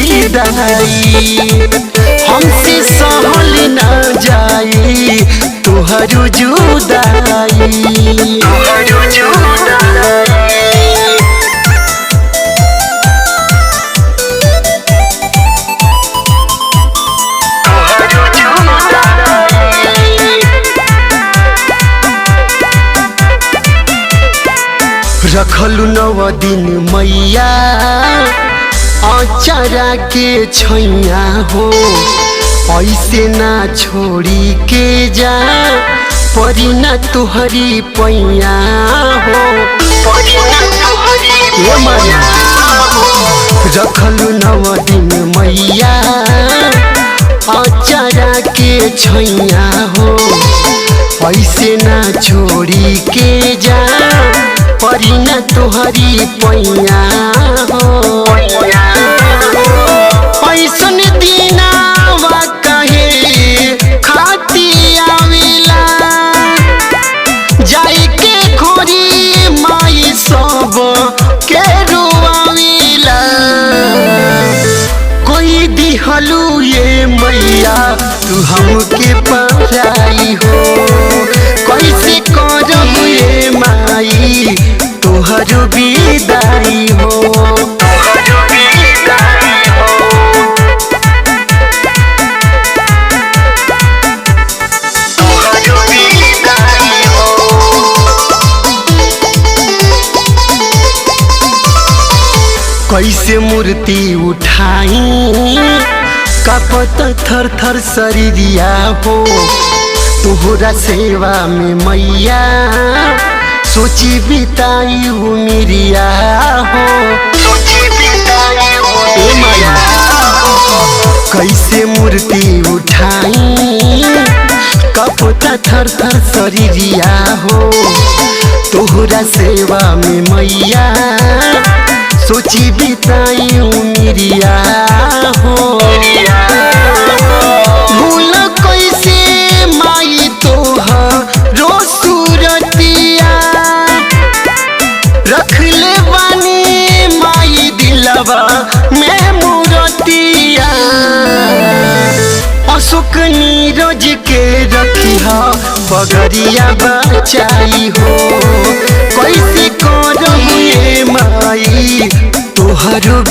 विदाई हमसे सहल न जाई तुहरो जुदाई रखलु 9 दिन मैया अचारा के छैया हो ऐसे ना छोड़ी के जा परी ना तुहरी पैया हो रखलु 9 दिन मैया अचारा के छैया हो ऐसे ना छोड़ी के जा परी न तुहरी पैया हो ऐसन दिनावा कहे खाती आवेला जाई के खोरी माई सब के रुआवेला कोई दिहलू ये मैया तू हमके पराई हो कैसे करब ये माई तुहरो विदाई हो कैसे मूर्ति उठाई कपत थर थर शरीरिया हो तुहरा सेवा में मैया सोची बिताई उमिरिया हो कैसे मूर्ति उठाई कपता थर थर शरीरिया हो तुहरा सेवा में मैया सोची बिताई उमिरिया हो भूल कैसे माई तोहरो सूरतिया रख ले बानी माई दिलवा में मूरतिया अशोक नीरज के रखिया बगरिया बचाई हो कैसे करब ये माई तुहरो